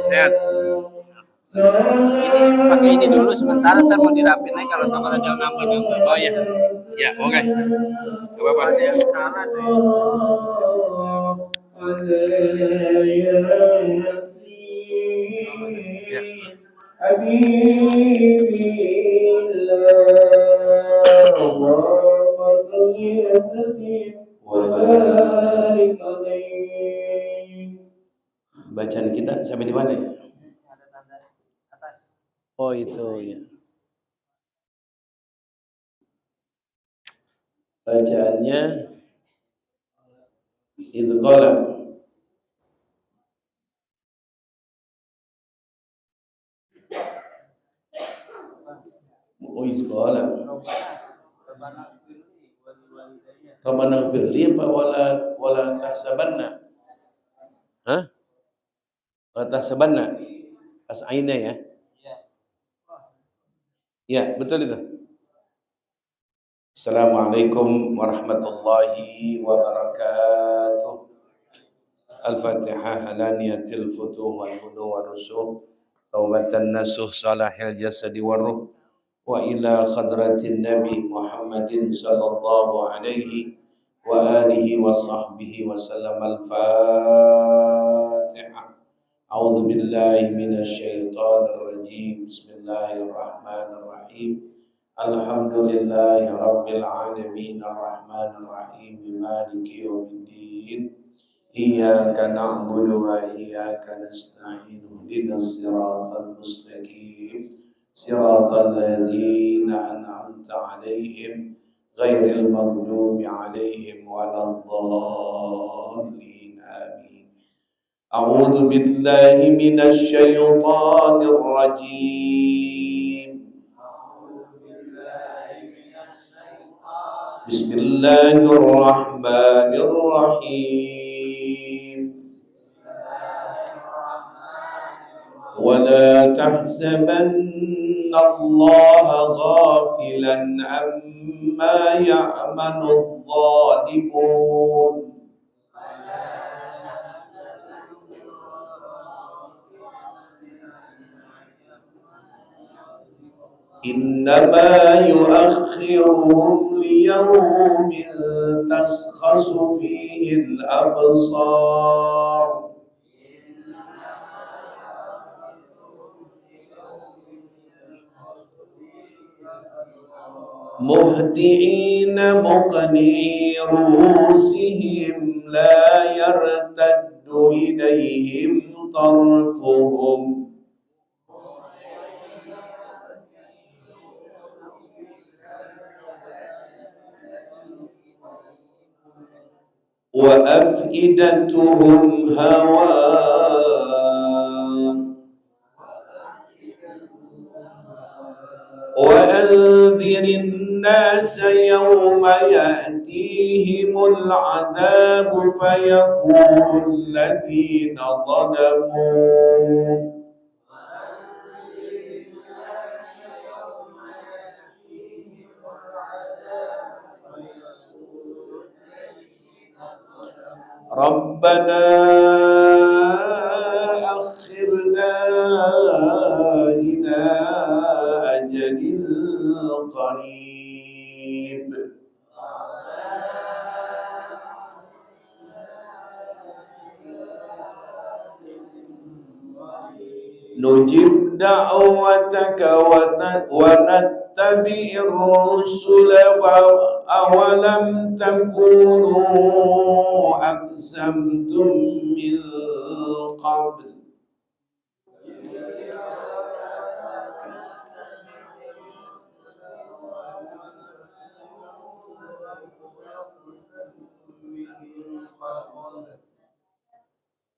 Sehat. Ini pakai ini dulu sementara, ntar mau dirapin aja kalau takut ada yang nambah-nambah. Oh iya, ya oke. Okay. Gak apa-apa. Ada yang salah tuh. Ya. Bacaan kita sampai di mana ya? Oh itu ya. Bacaannya itu qala. Oh itu qala. Rabbana firli apa wala tahsabanna? Hah? Wala tahsabanna? Pas aina ya? Ya, betul itu. Assalamualaikum warahmatullahi wabarakatuh. Al-Fatihah ala niyatil futuh wal wudu wa rusuh taubatan nasuh salahil jasadi wa ruh wa ila khadratin nabi Muhammadin sallallahu alaihi wa alihi wa sahbihi wa sallam. Al-Fatihah. A'udzu billahi minasy syaithanir rajim. Bismillahirrahmanirrahim. Alhamdulillahi rabbil alamin arrahmanir rahim maliki yaumiddin. Iyyaka na'budu wa iyyaka nasta'in. Ihdinas siratal mustaqim. Siratal ladzina an'amta 'alaihim ghairil maghdubi 'alaihim waladdallin. Amin. A'udzu billahi minasy syaithanir rajim. Bismillahirrahmanirrahim. Wala tahsabanna Allaha ghafilan amma ya'malu adh-dhalimun. Innama yuakhiruhum liyawmin taskhasu fihi al-absar. Muhti'ina muqni'i ru'usihim la yartaddu ilayhim tarfuhum. Wa afidatuhum hawa. Wa anzirin nasa yawma ya'tihimul adzabu fayaqulu alladhina zalamu Rabbana akhirna ila ajalin qarib. Nujib da'wataka wa nattabi'ir rusula awalam takunu aqsamtum min qabl.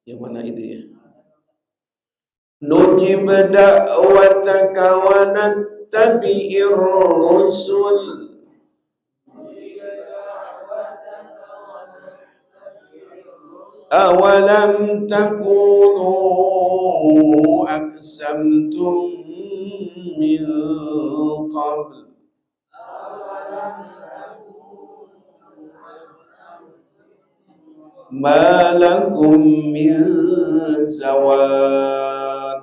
Yang mana itu ya? Nujib da'wataka wa nattabi'ir rusul awalam takunu aqsamtum min qabl. ما لكم من زوال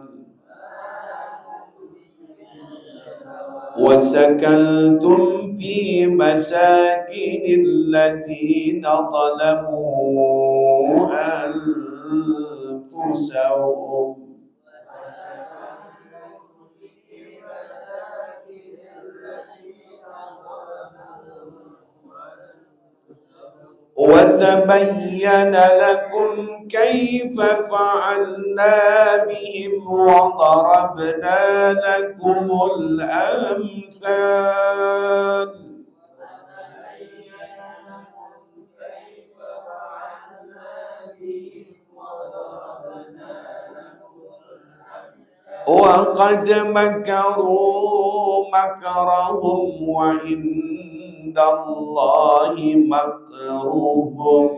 وسكنتم في مساكن الذين ظلموا أنفسهم وتبين لكم كيف فعلنا بهم وضربنا لكم الأمثال وقد مكروا مكرهم وعند الله مكرهم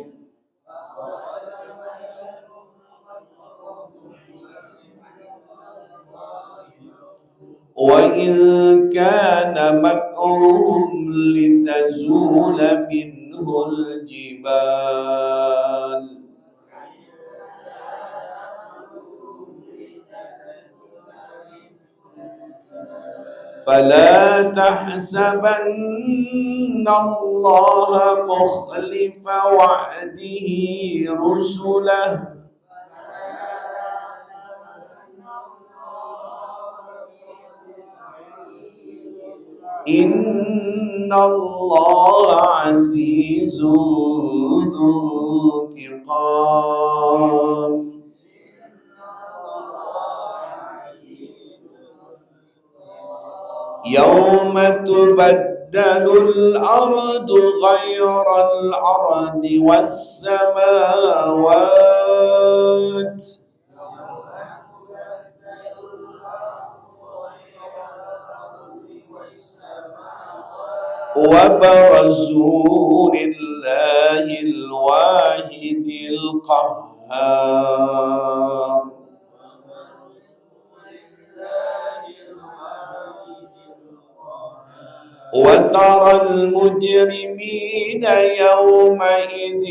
وإن كان مكرهم لتزول منه الجبال فلا تحسبن الله مخلف وعده رسله إن الله عزيز ذو انتقام يوم تبدل الأرض غير الأرض والسماوات وبرزوا لله الواحد القهار وترى المجرمين يومئذ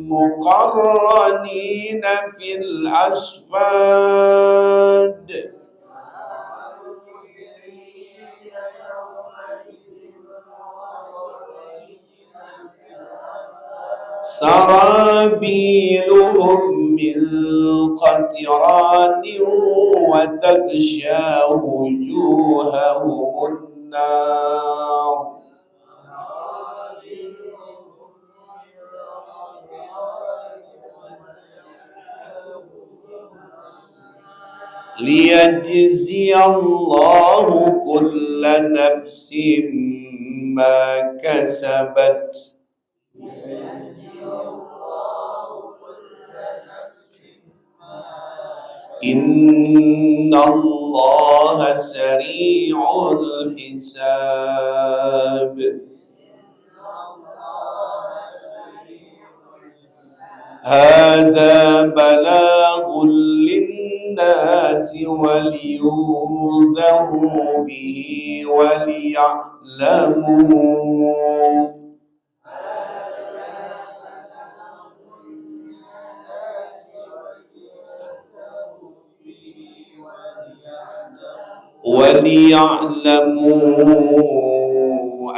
مقرنين في الأصفاد سرابيلهم من قطران وتغشى وجوههم النار ليجزي الله كل نفس ما كسبت إن الله سريع الحساب هذا بلاغ للناس ولينذروا به وليعلموا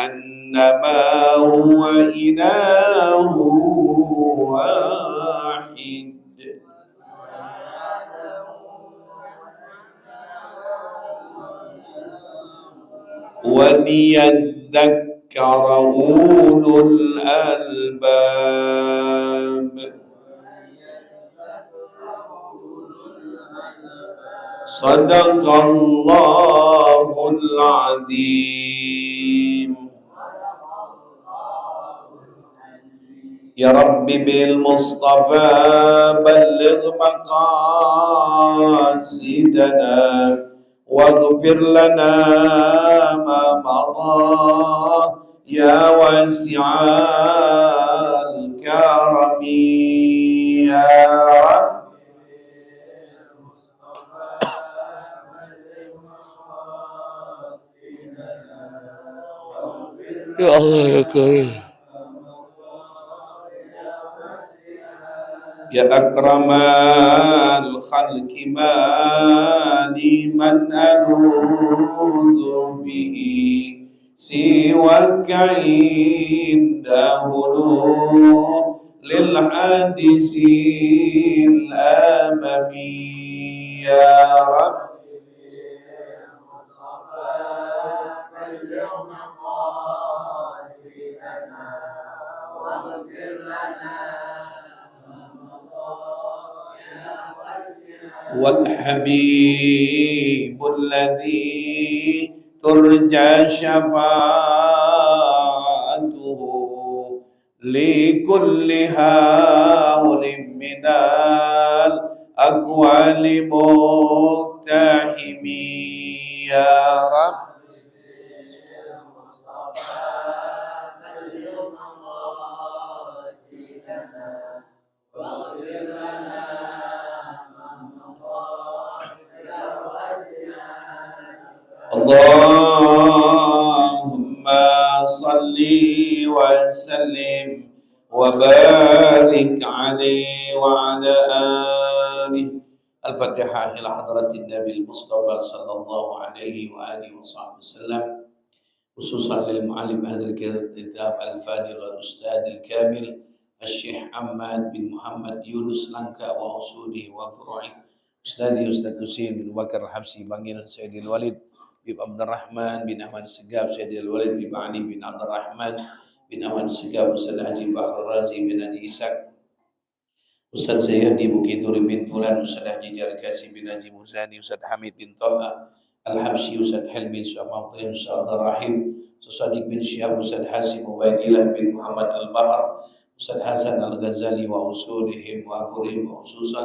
أنما هو إله واحد وليذكر أولو الألباب صدق الله العظيم. يا رب بالمصطفى بلغ مقاصدنا واغفر لنا ما مضى يا واسع الكرم يا رب. يا الله يا كريم. يا أكرم الخلق ما لي من ألوذ به سواك عند هلول للحادث الأممي يا رب اليوم قاصدنا واغفر لنا والحبيب الذي ترجى شفاعته لكل هول من الأقوال مقتحم يا رب اللهم صل وسلم وبارك عليه وعلى آله. الفاتحة إلى حضرة النبي المصطفى صلى الله عليه وآله وصحبه وسلم، خصوصا للمعلم هذا الكتاب الفاضل والأستاذ الكامل الشيخ عماد بن محمد يونس لانكا وأصوله وفروعه، أستاذي أستاذ حسين بن بكر الحبسي بانجل سيد الوليد بن عبد الرحمن بن أحمد السقاف سيد الوليد بن علي بن عبد الرحمن بن أحمد السقاف، أستاذ حجي بحر الرازي بن حجي إسحاق، أستاذ زيادي بكيدور بن فلان، أستاذ حجي جركاسي بن حجي موزاني، أستاذ حميد بن طه الحبشي، أستاذ حلمي سعماطين، أستاذ عبد الرحيم، أستاذ صادق بن شهاب، أستاذ حاسم عبيد الله بن محمد البحر، أستاذ حسن الغزالي وأصولهم وأبورهم، وخصوصا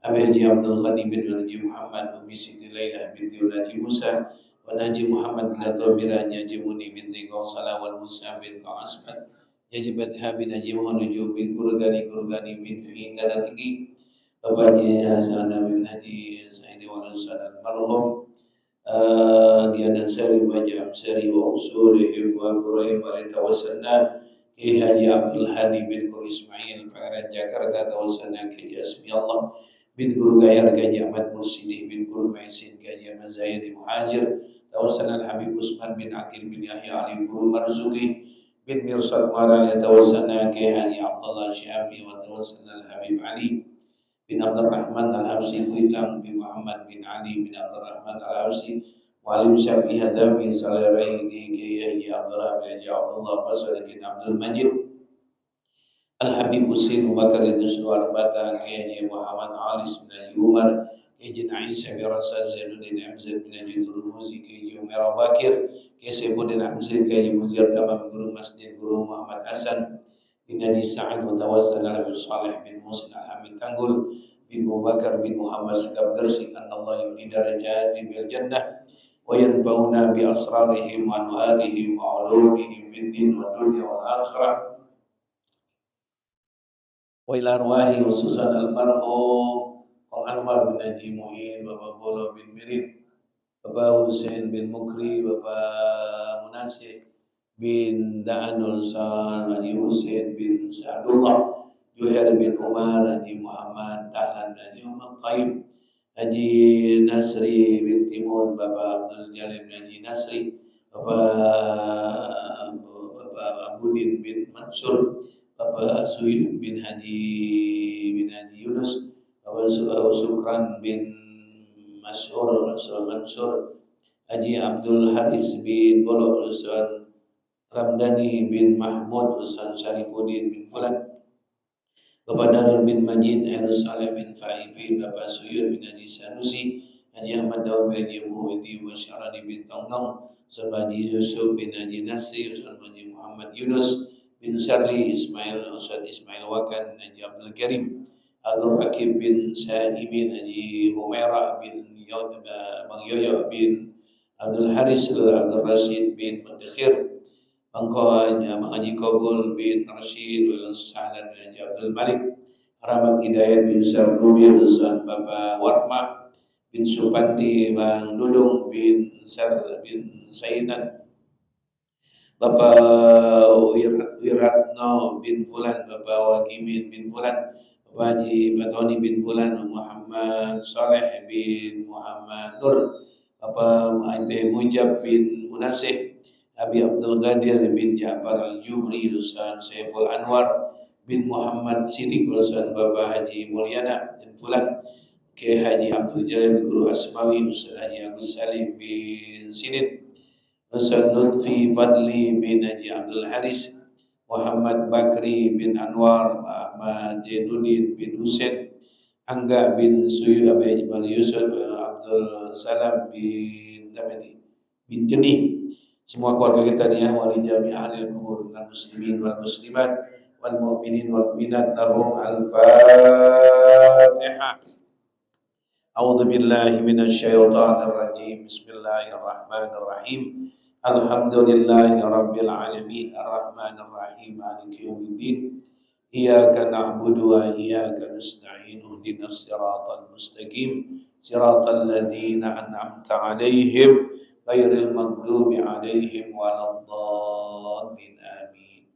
أبي عبد الغني بن ناجي محمد وأبي سيدي ليلى بنت ناجي موسى وناجي محمد بن طوبيرة ناجي مني بنت قوصلة والموسى بن قاسمة ناجي بتها بن ناجي مهنجو بن كرغاني بن في تناتكي Bapak Haji Hasan bin Haji Saidi Walusan almarhum Diana Sari Baja Amsari wa usulihim wa burahim wa litawassalna Ki Haji Abdul Hadi bin Guru Ismail Pangeran Jakarta tawassalna Ki Jasmi Allah bin Guru Gayar Gaji Ahmad Mursidi bin Guru Maisin Gaji Ahmad Zaidi Muhajir tawassalna Al-Habib Usman bin Akil bin Yahya Ali Guru Marzuki bin Mirsad Marali tawassalna Ki Haji Abdullah Syafi wa tawassalna Al-Habib Ali bin Abdul Rahman Al-Habsi Kuitang bin Muhammad bin Ali bin Abdul Rahman Al-Habsi Walim Syafi Hadami Salarai Gigi Haji Abdullah bin Haji Abdullah Basri bin Abdul Majid Al-Habib Husin Bakar Dusnu Arbata Haji Muhammad Alis bin Haji Umar Haji Naisa bin Rasal Zainuddin Amzad bin Haji Turmuzi Haji Umar Bakir Kesebudin Amzad Haji Muzir Tamam Guru Masjid Guru Muhammad Hasan bin Haji Sa'ad wa tawassala bin Salih bin Musin Al-Hamid Tanggul bin Abu Bakar bin Muhammad Segaf Gersi annallahu yuli darajati bil jannah wa yanba'una bi asrarihim wa anwarihim wa ulumihim fid din wa dunya wal akhirah wa ila arwahi khususan almarhum Kong Anwar bin Haji Muin, Bapak Bolo bin Mirin, Bapak Hussein bin Mukri, Bapak Munasih bin Da'anul San, Haji Hussein bin Sa'adullah, Juhair bin Umar, Haji Muhammad Dahlan, Haji Muhammad Taib, Haji Nasri bin Timun, Bapak Abdul Jalil bin Haji Nasri, Bapak Abudin bin Mansur, Bapak Suyud bin Haji Yunus, Bapak Sukran bin Mansur, Haji Abdul Haris bin Bolok, Ustaz Ramdani bin Mahmud, Ustaz Syarifuddin bin Fulan, Bapak Darul bin Majid, Harus Saleh bin Faibin, Bapak Suyud bin Haji Sanusi, Haji Ahmad Daud bin Haji Muhyiddin Wasyarani bin Tongnong, Ustaz Haji Yusuf bin Haji Nasri, Ustaz Haji Muhammad Yunus bin Sarli, Ustaz Ismail Wakan, Haji Abdul Karim, Abdul Hakim bin Sa'ibin, Haji Humaira bin Bang Yoyo bin Abdul Haris, Abdul Rashid bin Mendekhir, Bangkawanya Haji Kabul bin Rashid wal Sahlan bin Haji Abdul Malik, Rahmat Hidayat bin Sarnubi, Ustaz Bapak Warma bin Supandi, Bang Dudung bin Sainan, Bapak Wiratno bin Fulan, Bapak Wakimin bin Fulan, Bapak Haji Batoni bin Bulan, Muhammad Saleh bin Muhammad Nur, Bapak Abi Mujab bin Munasih, Abi Abdul Qadir bin Ja'far Al-Jubri, Ustaz Saiful Anwar bin Muhammad Sidik, Ustaz Bapak Haji Mulyana bin Bulan, Kiai Haji Abdul Jalil bin Guru Asmawi, Ustaz Haji Agus Salim bin Sidin, Ustaz Lutfi Fadli bin Haji Abdul Haris, Muhammad Bakri bin Anwar, Ahmad Jainuddin bin Husain, Angga bin Suyu, Abi Ibn Yusuf, Abdul Salam bin Tamedi bin Jeni, semua keluarga kita nih ya, wali jami ahli kubur, dan muslimin wal muslimat wal mu'minin wal mu'minat, lahum al-fatihah. A'udzu billahi minasy syaithanir rajim. Bismillahirrahmanirrahim. Alhamdulillahi rabbil alamin, arrahmanir rahim, maliki yaumiddin. Iyyaka na'budu wa iyyaka nasta'in. Ihdinas siratal mustaqim, siratal ladzina an'amta 'alaihim ghairil maghdubi 'alaihim waladdallin. Amin.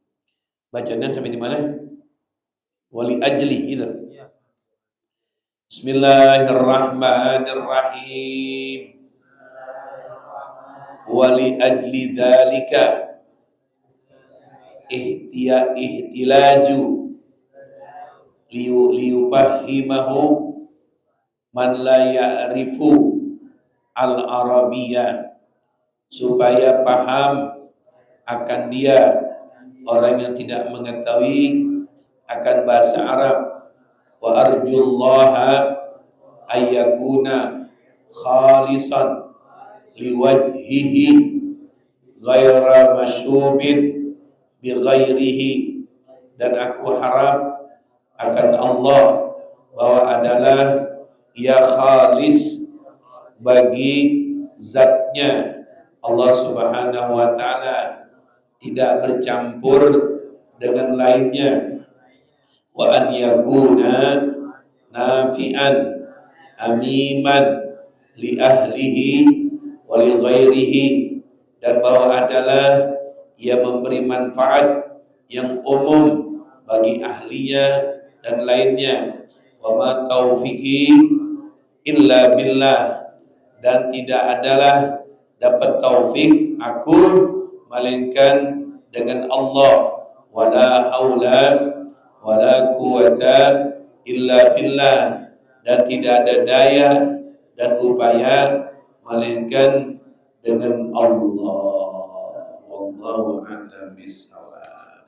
Bacanya sampai di mana? Wali ajli itu. Bismillahirrahmanirrahim. Wali ajli dzalika ihtilaju liyufahimahu man la ya'rifu al-arabiyya, supaya paham akan dia orang yang tidak mengetahui akan bahasa Arab. Wa arjullaha ayyakuna khalisan liwajhihi ghaira masyubin bi ghairihi, dan aku harap akan Allah bahwa adalah ia khalis bagi zatnya Allah Subhanahu wa ta'ala, tidak bercampur dengan lainnya. Wa an yakuna nafi'an amiman li ahlihi wa li ghairihi, dan bahwa adalah ia memberi manfaat yang umum bagi ahlinya dan lainnya. Wa ma taufiqi illa billah, dan tidak adalah dapat taufik aku melainkan dengan Allah. Wala haula wala quwata illa billah, dan tidak ada daya dan upaya melainkan dengan Allah. Wallahu a'lam bishawab.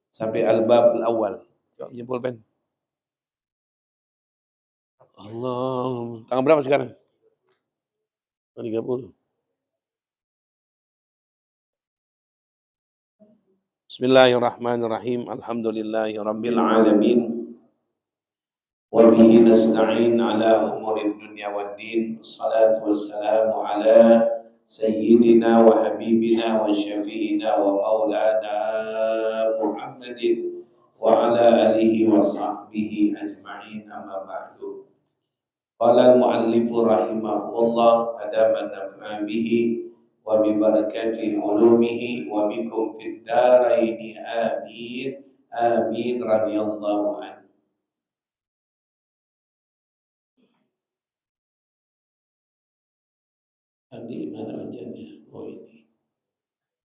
Sampai al-bab al-awwal. Coba jempol pen. Allah. Tanggal berapa sekarang? 30. Bismillahirrahmanirrahim. Alhamdulillahi rabbil alamin. Wa bihi nasta'in ala umurid dunya waddin. Wassalatu wassalamu ala sayyidina wa habibina wa syafi'ina wa maulana Muhammadin wa ala alihi wa sahbihi ajma'in, amma ba'du. Qala al-mu'allifu rahimahullah adaman naf'a bihi wa bi barakati ulumihi wa bikum fid daraini amin amin radhiyallahu anhu. Di mana bacanya? Oh ini.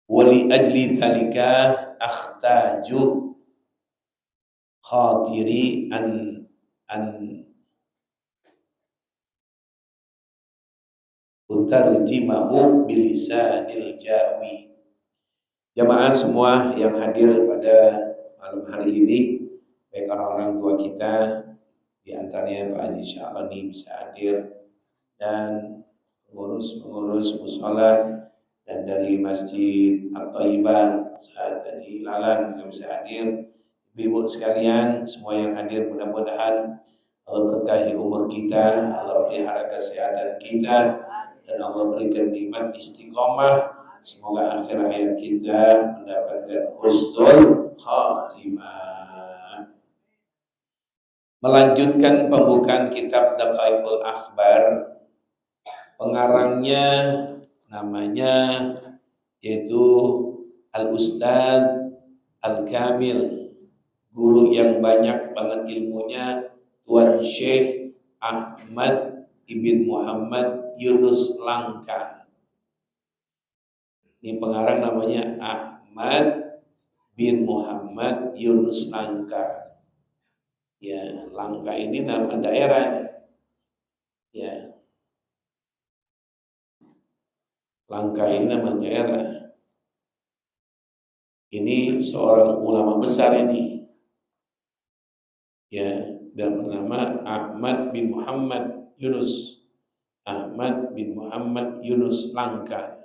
Wali ajli dzalika akhtaju khatiri an utarjimahu bilisanil jawi. Jamaah semua yang hadir pada malam hari ini, baik orang-orang tua kita, di antaranya Pak Haji Sya'rani bisa hadir, dan pengurus mushola, dan dari Masjid At-Thaibah Ustaz Haji Lalan juga bisa hadir. Ibu sekalian semua yang hadir, mudah-mudahan Allah berkahi umur kita, Allah pelihara kesehatan kita, dan Allah berikan nikmat istiqomah. Semoga akhir hayat kita mendapatkan husnul khatimah. Melanjutkan pembukaan kitab Daqaiqul Akhbar, pengarangnya namanya yaitu Al-Ustadz Al-Kamil guru yang banyak banget ilmunya, Tuan Syekh Ahmad Ibn Muhammad Yunus Langka. Ini pengarang namanya Ahmad bin Muhammad Yunus Langka. Ya, Langka ini nama daerah. Ya, Langka ini nama daerah. Ini seorang ulama besar ini. Ya, dan bernama Ahmad bin Muhammad Yunus. Ahmad bin Muhammad Yunus Langka.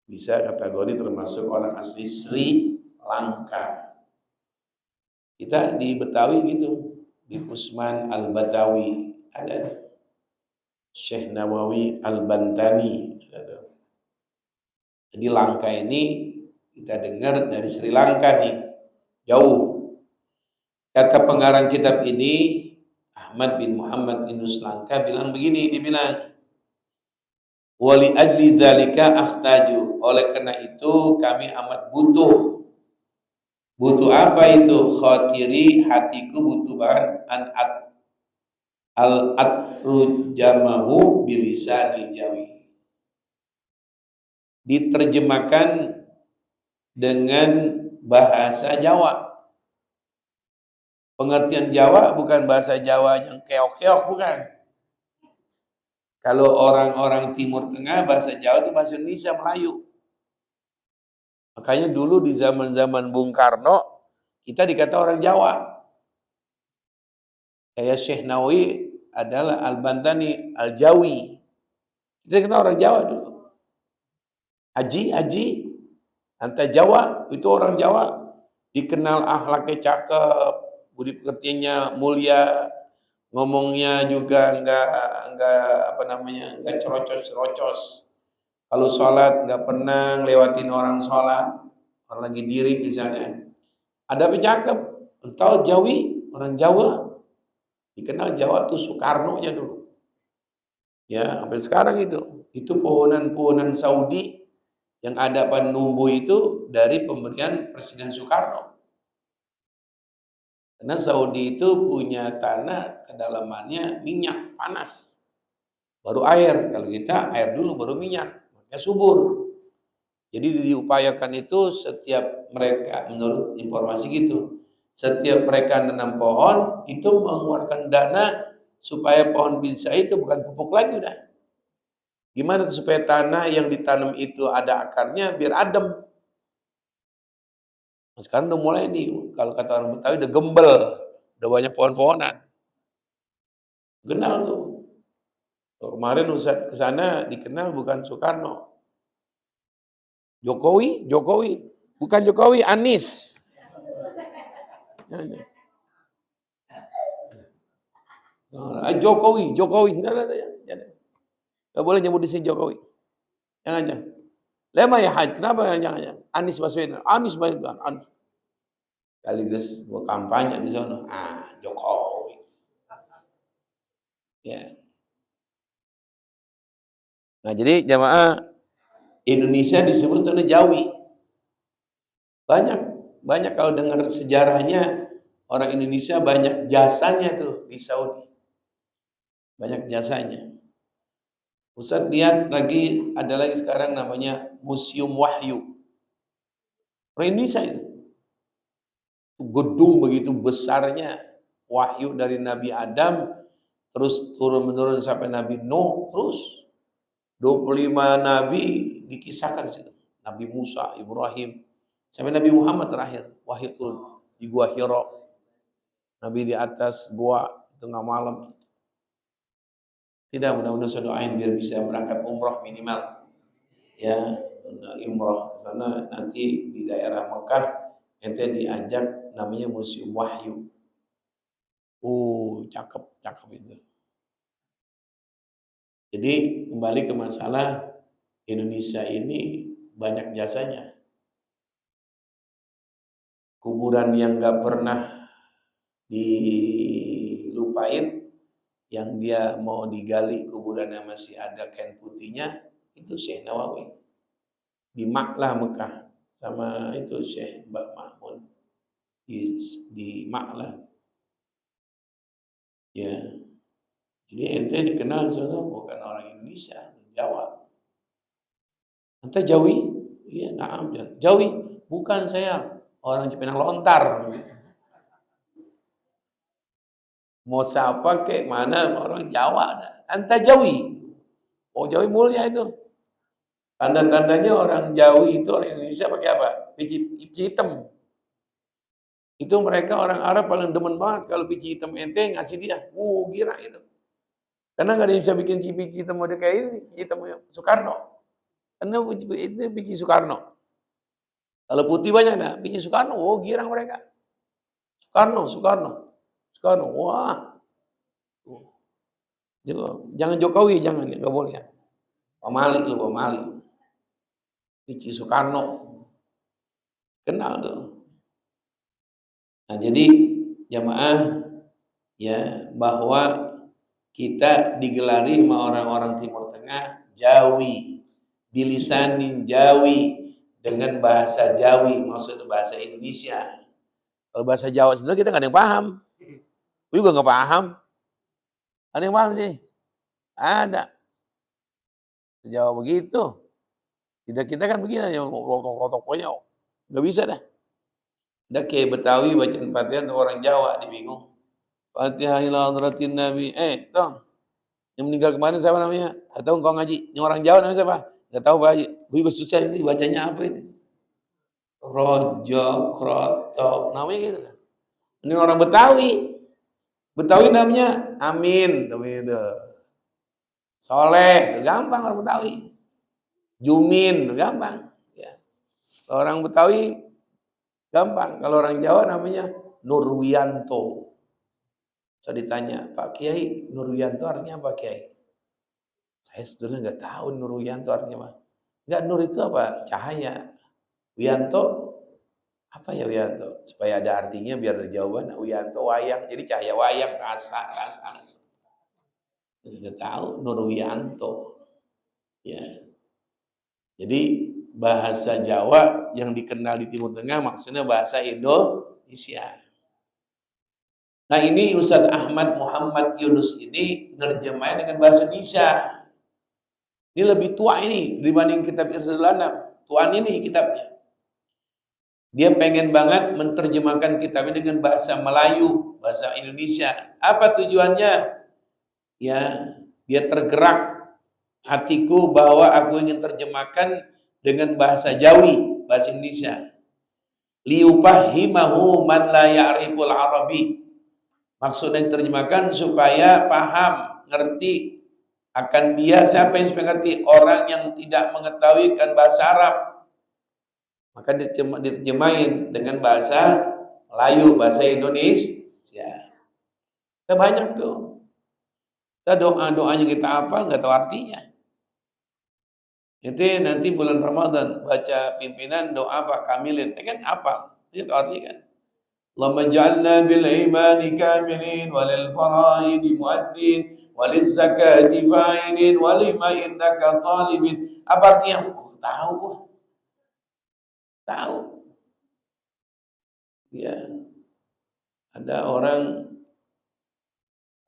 Bisa kategori termasuk orang asli Sri Lanka. Kita di Betawi gitu, di Usman Al-Batawi ada, Syekh Nawawi Al-Bantani ada. Jadi Langka ini kita dengar dari Sri Lanka nih, jauh. Kata pengarang kitab ini, Ahmad bin Muhammad Yunus Langka bilang begini, dibilang, wali ajli dzalika akhtaju, oleh karena itu kami amat butuh. Butuh apa itu? Khatiri, hatiku butuh bahan al-atrujamahu bilisanil jawi. Diterjemahkan dengan bahasa Jawa. Pengertian Jawa bukan bahasa Jawa yang keok-keok, bukan. Kalau orang-orang Timur Tengah, bahasa Jawa itu bahasa Indonesia, Melayu. Makanya dulu di zaman-zaman Bung Karno, kita dikata orang Jawa. Kayak Syekh Nawawi adalah Al-Bantani, Al-Jawi. Kita kenal orang Jawa dulu. Haji, anta Jawa, itu orang Jawa. Dikenal akhlaknya cakep, budi pekertiannya mulia, ngomongnya juga enggak cerocos. Kalau sholat enggak pernah lewatin orang sholat, orang lagi diri misalnya. Ada cakep, entah Jawi, orang Jawa. Dikenal Jawa tuh Soekarno-nya dulu. Ya, sampai sekarang itu pohonan-pohonan Saudi yang ada penumbuh itu dari pemberian Presiden Soekarno. Karena Saudi itu punya tanah kedalamannya minyak panas, baru air. Kalau kita air dulu baru minyak, makanya subur. Jadi diupayakan itu setiap mereka, menurut informasi gitu, setiap mereka nanam pohon itu mengeluarkan dana supaya pohon bisa itu bukan pupuk lagi udah. Gimana tuh supaya tanah yang ditanam itu ada akarnya biar adem. Nah, sekarang udah mulai nih, kalau kata orang Betawi udah gembel, udah banyak pohon-pohonan. Kenal tuh. Kemarin Ustadz ke sana dikenal bukan Soekarno. Jokowi, bukan Jokowi, Anies. Jokowi, nggak boleh nyebut di sini Jokowi. Jangan. Lema ya Haj, kenapa jangan? Anies Baswedan, Anies. Sekaligus gua kampanye di sana. Jokowi. Ya. Nah, jadi jamaah Indonesia disebut sana Jawi. Banyak kalau dengar sejarahnya, orang Indonesia banyak jasanya tuh di Saudi. Banyak jasanya. Ustadz lihat lagi, ada lagi sekarang namanya Museum Wahyu. Orang Indonesia itu. Gedung begitu besarnya, wahyu dari Nabi Adam, terus turun-menurun sampai Nabi Nuh, terus 25 Nabi dikisahkan di situ. Nabi Musa, Ibrahim, sampai Nabi Muhammad terakhir, wahyu turun di Gua Hira. Nabi di atas gua tengah malam. Tidak, mudah-mudahan saya doain biar bisa berangkat umroh minimal. Ya, umroh sana nanti di daerah Mekah, ente diajak namanya Museum Wahyu. Cakep itu. Jadi kembali ke masalah Indonesia ini banyak jasanya. Kuburan yang gak pernah dilupain, yang dia mau digali kuburannya masih ada kain putihnya, itu Syekh Nawawi. Di Maklah Mekah sama itu Syekh Mbak Ma'mun. di Maklah. Ya, jadi ente dikenal soalnya bukan orang Indonesia, Jawa. Ente Jawi? Iya, naam. Jawi? Bukan, saya orang Cipinang Lontar. Mau siapa kek, mana orang Jawa. Ente Jawi. Oh, Jawi mulia itu. Tanda-tandanya orang Jawi itu orang Indonesia pakai apa? Pici hitam. Itu mereka orang Arab paling demen banget kalau pici hitam ente ngasih dia. Gila itu. Karena nggak ada yang bisa bikin pici hitam model kayak ini, hitam Soekarno. Karena itu pici Soekarno. Kalau putih banyak nah, pici Soekarno, girang mereka. Soekarno, wah. Jangan Jokowi, jangan, nggak boleh ya. Pamali lu, Pamali. Pici Soekarno. Kenal tuh. Nah, jadi jamaah ya bahwa kita digelari sama orang-orang Timur Tengah Jawi, bilisanin Jawi, dengan bahasa Jawi, maksudnya bahasa Indonesia. Kalau bahasa Jawa sebenarnya kita nggak ada yang paham. Gue juga nggak paham. Ada yang paham sih? Ada. Jawa begitu. Tidak kita kan begini yang rotok-rotok pokoknya nggak bisa dah. Udah kayak Betawi bacaan Fatihah untuk orang Jawa dibingung. Fatihah ila hadratin Nabi. Tong. Yang meninggal kemarin siapa namanya? Atau engkau ngaji? Yang orang Jawa namanya siapa? Enggak tahu Pak Haji. Gue juga susah ini bacanya apa ini? Rojo, kroto. Namanya gitu kan. Ini orang Betawi. Betawi namanya Amin. Gitu. Soleh. Gampang orang Betawi. Jumin. Gampang. Ya. Orang Betawi gampang. Kalau orang Jawa namanya Nurwianto. Saya ditanya, Pak Kiai, Nurwianto artinya apa Kiai? Saya sebetulnya nggak tahu Nurwianto artinya apa. Nggak, Nur itu apa? Cahaya. Wianto, apa ya Wianto? Supaya ada artinya biar ada jawaban. Wianto wayang, jadi cahaya wayang, rasa. Nggak tahu Nurwianto. Ya. Jadi bahasa Jawa yang dikenal di Timur Tengah maksudnya bahasa Indonesia. Nah ini Ustadz Ahmad Muhammad Yunus ini nerjemahin dengan bahasa Indonesia. Ini lebih tua ini dibanding kitab Irsyadul Anam. Tuan ini kitabnya. Dia pengen banget menerjemahkan kitabnya dengan bahasa Melayu, bahasa Indonesia. Apa tujuannya? Ya, dia tergerak hatiku bahwa aku ingin terjemahkan dengan bahasa Jawi, bahasa Indonesia. Liufahimahu man la ya'riful Arabi. Maksudnya diterjemahkan supaya paham, ngerti akan dia siapa yang mengerti orang yang tidak mengetahui kan bahasa Arab. Maka diterjemahin dengan bahasa Melayu, bahasa Indonesia. Kita banyak tuh. Kita doa-doanya kita hafal nggak tahu artinya. Itu nanti bulan Ramadan baca pimpinan doa Pak Kamilin, kan hafal. Itu artinya kan. Allahumma ja'alna bil imani kamilin walil faraidi muaddin waliz zakati fa'ilin walima innaka talibin. Apa artinya? Tahu gua. Tahu. Ya. Ada orang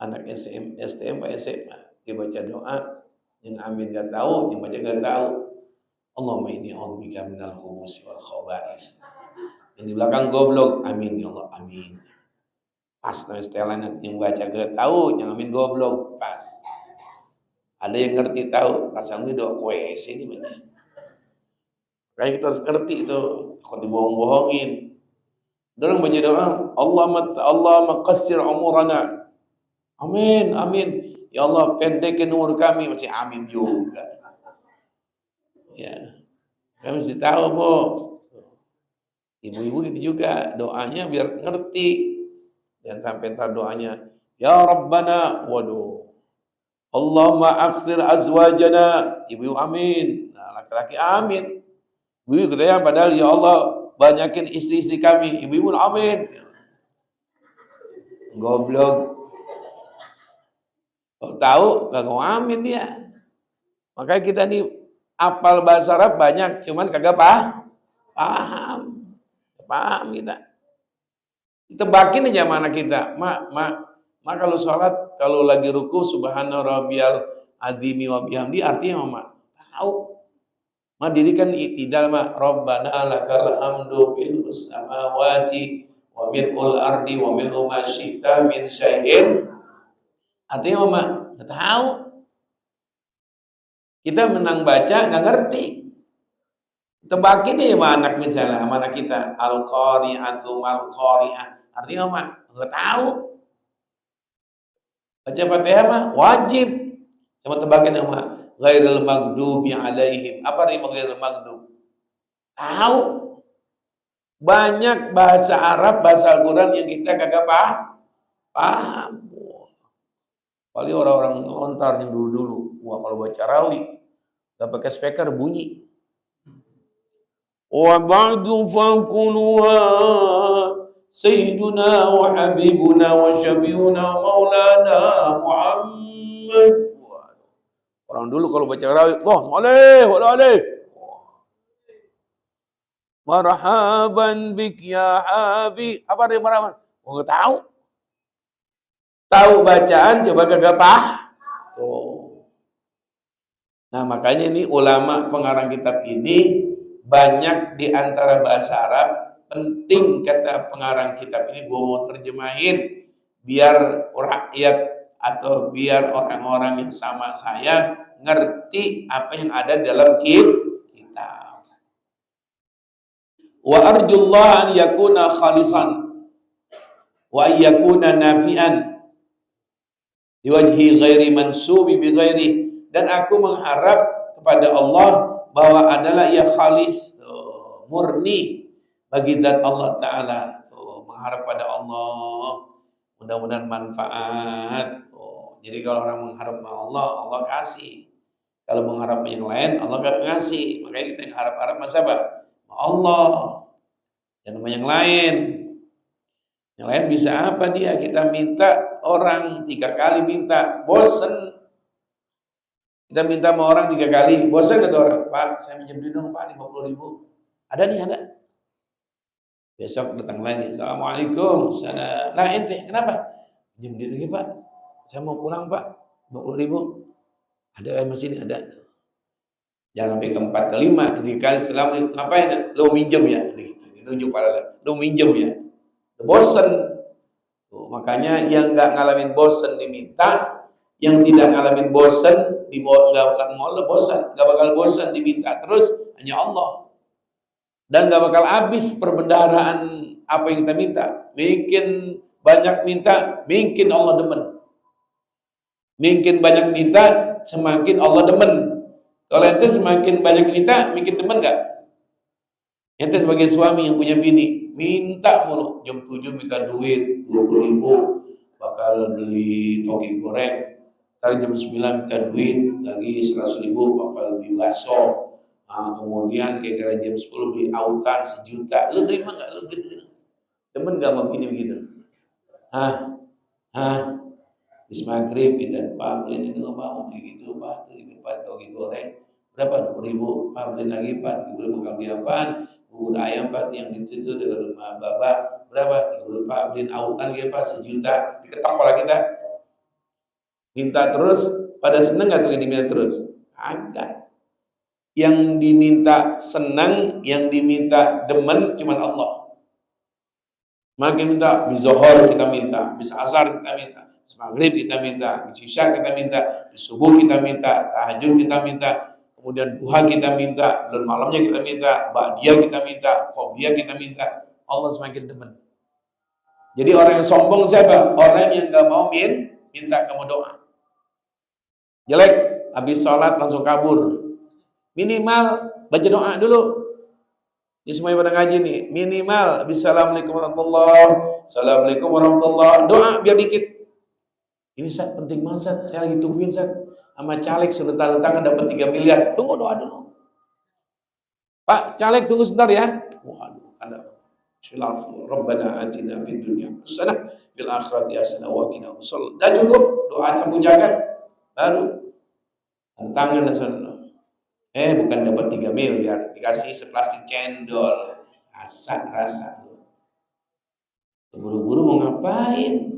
anak STM Pak SMA dia baca doa yang amin gak tahu, yang baca gak tahu. Allahumma inni a'udzubika minal khubusi wal khaba'is. Yang di belakang goblok, amin ya Allah, amin. Pas nama setelannya yang baca gak tahu, yang amin goblok, pas. Ada yang ngerti tahu, pasangnya doa WC ini banyak. Kayak kita harus ngerti itu, kalau dibohong-bohongin. Dorang baca doa, Allahumma qassir umurana. Amin, amin. Ya Allah, pendekin umur kami, masih amin juga. Ya, kami mesti tahu, Bu. Ibu-ibu gitu juga, doanya biar ngerti. Jangan sampai ntar doanya, Ya Rabbana, waduh. Allahumma aksir azwajana. Ibu amin. Nah, laki-laki amin. Ibu katanya padahal ya Allah banyakin istri-istri kami. Ibu amin. Goblok. Kalau tahu gak mau amin dia. Makanya kita nih apal bahasa Arab banyak, cuman kagak paham. Paham kita. Ditebakin aja sama anak kita. Mak kalau sholat, kalau lagi ruku, subhana rabbiyal azimi wa bihamdi, artinya mak tahu. Ma dirikan itidal ma rabbana lakal hamdu bil samawati wa mil'ul ardi wa mil'u ma syi'ta min syai'in. Artinya mak nggak tahu. Kita menang baca nggak ngerti. Tebakin nih sama anak misalnya, sama anak kita al-qari'atu mal-qari'ah. Artinya mak nggak tahu. Baca Fatihah mah wajib. Sama tebakin sama ghairil maghdubi alaihim. Apa artinya ghairil maghdub? Tahu. Banyak bahasa Arab, bahasa Al-Quran yang kita kagak paham. Paling orang-orang lontar yang dulu-dulu. Wah, kalau baca rawi, gak pakai speaker bunyi. Wa ba'du fakuluha sayyiduna wa habibuna wa syafiuna maulana Muhammad. Orang dulu kalau baca rawi, wah, alaihi. Marhaban bik ya habi. Apa dia marhaban? Oh, nggak tahu. Tahu bacaan coba kagak paham. Nah, makanya ini ulama pengarang kitab ini banyak di antara bahasa Arab, penting kata pengarang kitab ini gue mau terjemahin biar rakyat atau biar orang-orang yang sama saya ngerti apa yang ada dalam kitab. Wa arjullah an yakuna khalisan wa yakuna nafi'an diwajhi ghairi mansubi bi ghairi, dan aku mengharap kepada Allah bahwa adalah ia khalis, murni bagi zat Allah Ta'ala. Mengharap pada Allah mudah-mudahan manfaat. Jadi kalau orang mengharap sama Allah, Allah kasih. Kalau mengharap yang lain, Allah gak ngasih. Makanya kita yang harap-harap sama siapa? Allah. Dan sama yang lain. Yang lain bisa apa dia? Kita minta orang 3 kali minta, bosen. Kita minta sama orang 3 kali, bosen kata orang. Pak, saya minjem duit dong Pak, 50 ribu. Ada nih, ada. Besok datang lagi. Assalamualaikum. Nah ente, kenapa? Minjem duit lagi Pak. Saya mau pulang Pak, 50 ribu. Ada masih ini, ada. Jangan sampai ke-4, ke-5, ketiga kali assalamualaikum. Ngapain? Lo minjem ya? Gitu. Ditunjuk pala. Lo minjem ya? Bosen. Makanya yang nggak ngalamin bosen diminta, yang tidak ngalamin bosen nggak bakal bosen diminta terus hanya Allah. Dan nggak bakal habis perbendaharaan apa yang kita minta. Mungkin banyak minta, mungkin Allah demen. Mungkin banyak minta, semakin Allah demen. Kalau ente semakin banyak minta, mungkin demen nggak? Ente sebagai suami yang punya bini, minta mulu, jam 7 minta duit 20 ribu, bakal beli toge goreng. Ntar jam 9 minta duit, lagi 100 ribu, bakal beli bakso. Nah, kemudian kira-kira jam 10 beli autan 1 juta. Lu terima nggak? Lu gitu? Temen nggak mau bini begitu? Hah? Bis maghrib, dan Pak, beli itu nggak mau beli gitu, Pak. Ini Pak, toge goreng. Berapa? 20 ribu. Pak, beli lagi, Pak. 30 ribu, bakal beli apaan? Bubur ayam Pak yang di situ dekat rumah Bapak berapa? 30 Pak, beliin autan gitu Pak 1 juta. Diketok kepala kita. Minta terus, pada seneng gak tuh diminta terus? Agak. Yang diminta senang, yang diminta demen cuman Allah. Makin minta, bis zuhur kita minta, bis asar kita minta, bis maghrib kita minta, bis isya kita minta, bis subuh kita minta, tahajud kita minta, kemudian duha kita minta, dan malamnya kita minta, ba'diyah kita minta, qobliyah kita minta. Allah semakin demen. Jadi orang yang sombong siapa? Orang yang gak mau minta kamu doa. Jelek, habis sholat langsung kabur. Minimal baca doa dulu. Ini semuanya pada ngaji nih. Minimal Assalamualaikum warahmatullahi wabarakatuh. Assalamualaikum warahmatullahi wabarakatuh. Doa biar dikit. Ini Sat, penting banget Sat. Saya lagi tungguin Sat. Sama caleg sudah tanda tangan dapat 3 miliar. Tunggu doa dulu. Pak, caleg tunggu sebentar ya. Waduh, ada. Bismillahirrahmanirrahim. Rabbana atina fid dunya hasanah fil akhirati hasanah wa qina adzabannar. Dah cukup doa sapu jagat. Baru tanda tangan dan sunnah. Bukan dapat 3 miliar, dikasih seplastik cendol. Rasa. Buru-buru mau ngapain?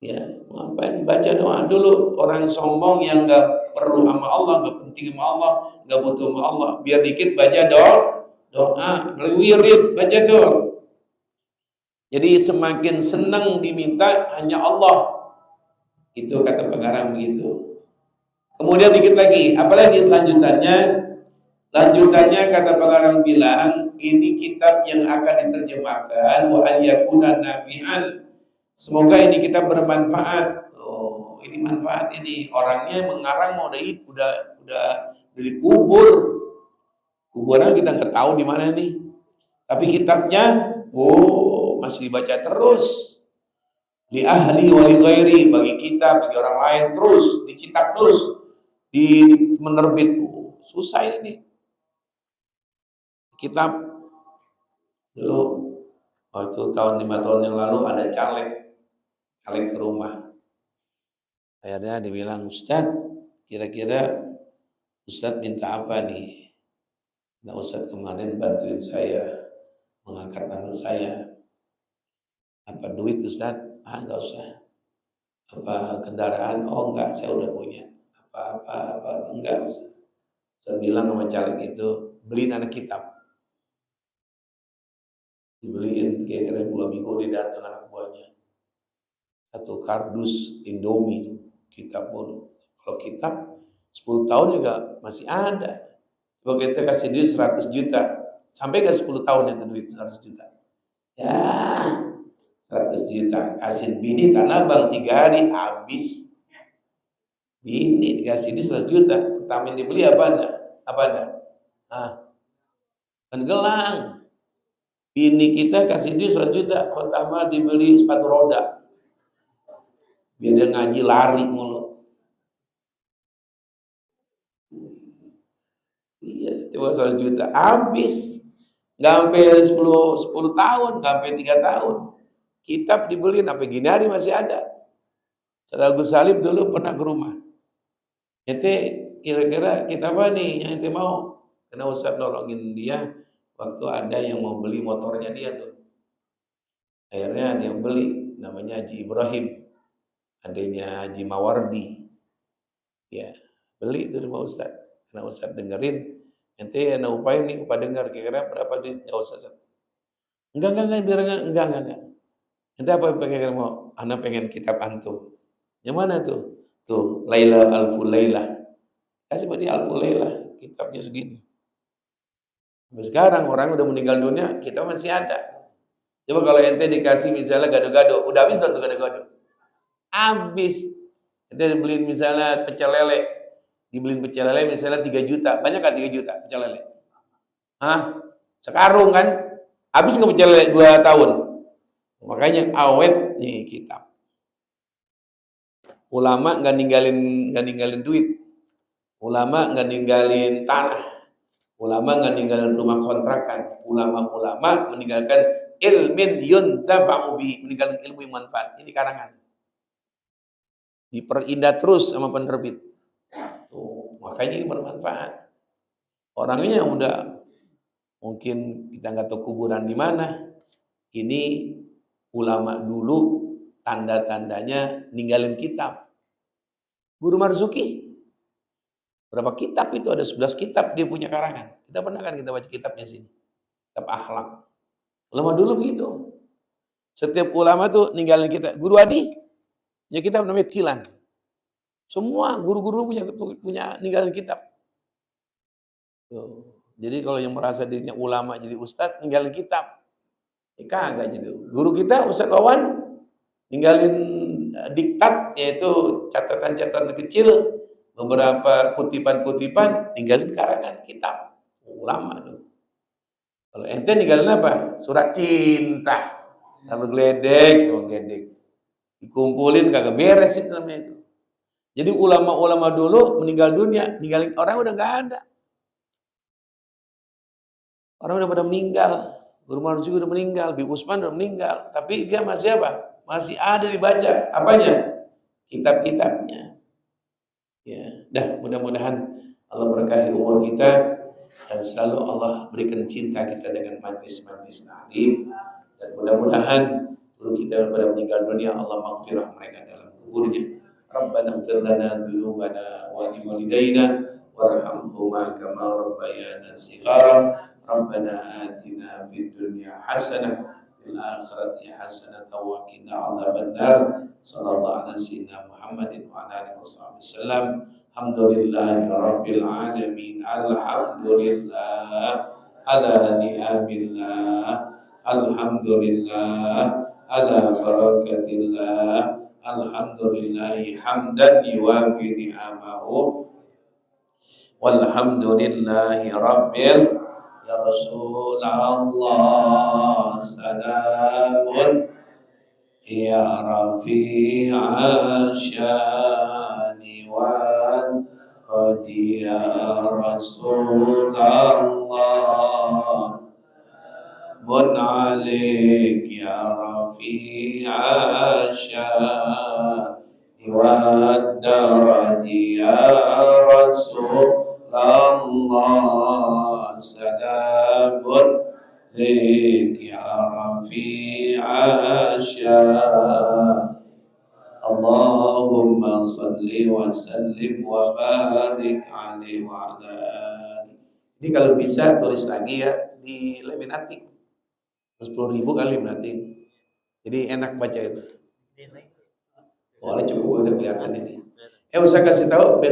Ya, mau ngapain? Baca doa dulu. Orang sombong yang nggak perlu sama Allah, nggak penting sama Allah, nggak butuh sama Allah. Biar dikit baca doa, melalui wirid, baca doa. Jadi semakin senang diminta hanya Allah. Itu kata pengarang begitu. Kemudian dikit lagi, apalagi selanjutannya? Lanjutannya kata pengarang bilang, ini kitab yang akan diterjemahkan wa an yakuna nafi'an. Semoga ini kitab bermanfaat. Oh, ini manfaat ini. Orangnya mengarang mau udah dikubur. Kuburan kita nggak tahu di mana nih. Tapi kitabnya, oh masih dibaca terus. Li ahli wali ghairi, bagi kita, bagi orang lain terus dicetak terus, di menerbit. Susah ini kitab. Dulu waktu tahun 5 tahun yang lalu ada caleg ke rumah. Akhirnya dibilang, Ustadz, kira-kira Ustadz minta apa nih? Nah, Ustadz kemarin bantuin saya mengangkat nama saya. Apa duit Ustadz? Enggak usah. Apa kendaraan? Oh enggak, saya udah punya. Apa enggak usah. Saya bilang sama caleg itu, beliin anak kitab. Dibeliin, kira-kira 2 minggu dia datang anak buahnya. 1 kardus Indomie, kitab mulu. Kalau kitab 10 tahun juga masih ada. Coba kita kasih duit 100 juta. Sampai ke 10 tahun itu duit 100 juta. Ya, 100 juta. Kasih bini Tanah Abang 3 hari habis. Bini dikasih duit 100 juta. Pertama yang dibeli apa anda? Gelang. Bini kita kasih duit 100 juta. Pertama dibeli sepatu roda. Biar dia ngaji lari mulu. Iya, coba 100 juta. Habis. Nggak sampai 10 tahun, nggak sampai 3 tahun. Kitab dibeli, sampai gini hari masih ada. Ustaz Agus Salim dulu pernah ke rumah. Ente kira-kira kitab apa nih yang ente mau? Karena Ustaz nolongin dia waktu ada yang mau beli motornya dia tuh. Akhirnya dia beli, namanya Haji Ibrahim. Adanya Haji Mawardi. Ya, beli itu sama Ustaz. Karena Ustaz dengerin, ente ada upaya nih, upah dengar kira-kira berapa duit? Nggak usah, Ustaz. Enggak, biar enggak. Ente apa pengen mau? Anak pengen kitab antum. Yang mana tuh? Tuh, Laila Alfu Laila. Kasih buat dia Alfu Laila, kitabnya segini. Sampai sekarang orang udah meninggal dunia, kita masih ada. Coba kalau ente dikasih misalnya gado-gado, udah habis belum tuh gado-gado? Habis. Ente dibeliin misalnya pecel lele, dibeliin pecel lele misalnya 3 juta, banyak kan 3 juta pecel lele? Sekarung kan? Habis nggak pecel lele 2 tahun? Makanya awet nih kitab. Ulama nggak ninggalin duit. Ulama nggak ninggalin tanah. Ulama nggak ninggalin rumah kontrakan. Ulama meninggalkan ilmin yuntafa'u bi, meninggalkan ilmu yang manfaat. Ini karangan. Diperindah terus sama penerbit. Tuh, makanya ini bermanfaat. Orangnya yang udah mungkin kita nggak tahu kuburan di mana. Ini ulama dulu tanda-tandanya ninggalin kitab. Guru Marzuki berapa kitab itu? Ada 11 kitab dia punya karangan. Kita pernah kan kita baca kitabnya sini. Kitab akhlak. Ulama dulu begitu. Setiap ulama tuh ninggalin kitab. Guru Adi punya kitab namanya Kilan. Semua guru-guru punya ninggalin kitab. Tuh. Jadi kalau yang merasa dirinya ulama jadi ustadz ninggalin kitab. Kagak jadi. Guru kita Ustaz Wawan ninggalin diktat, yaitu catatan-catatan kecil, beberapa kutipan-kutipan, ninggalin karangan kitab. Ulama dulu. Kalau ente ninggalin apa? Surat cinta. Sama geledek. Dikumpulin kagak beres itu namanya itu. Jadi ulama-ulama dulu meninggal dunia, ninggalin orang udah nggak ada. Orang udah pada meninggal. Guru Marzuki udah meninggal, Bi Usman udah meninggal, tapi dia masih apa? Masih ada dibaca. Apanya? Kitab-kitabnya. Ya, mudah-mudahan Allah berkahi umur kita dan selalu Allah berikan cinta kita dengan majlis-majlis ta'lim, Dan mudah-mudahan guru kita yang pada meninggal dunia Allah maghfirah mereka dalam kuburnya. Rabbana ighfir lana dzunubana wa li walidayna warhamhuma kama rabbayana shighara. Rabbana atina fid dunya hasanah fil akhirati hasanah wa qina adzabannar. Sallallahu ala sayyidina Muhammadin wa ala alihi wasallam. Alhamdulillahi rabbil alamin. Alhamdulillah ala ni'amillah. Alhamdulillah ala barakatillah. Alhamdulillahi hamdan yuwafi ni'amahu. Walhamdulillahi rabbil. Ya Rasulullah salamun ya rafi'a syani wan qadi ya Rasulullah bun alik ya rafi'a syani wad daradi ya Rasulullah salamun lik ya rafi'a syani. Allahumma salli wa sallim wa barik alaihi wa ala alihi. Ini kalau bisa tulis lagi ya di laminating. 10.000 kali laminating. Jadi enak baca itu. Oh, cukup udah kelihatan ini. Saya kasih tahu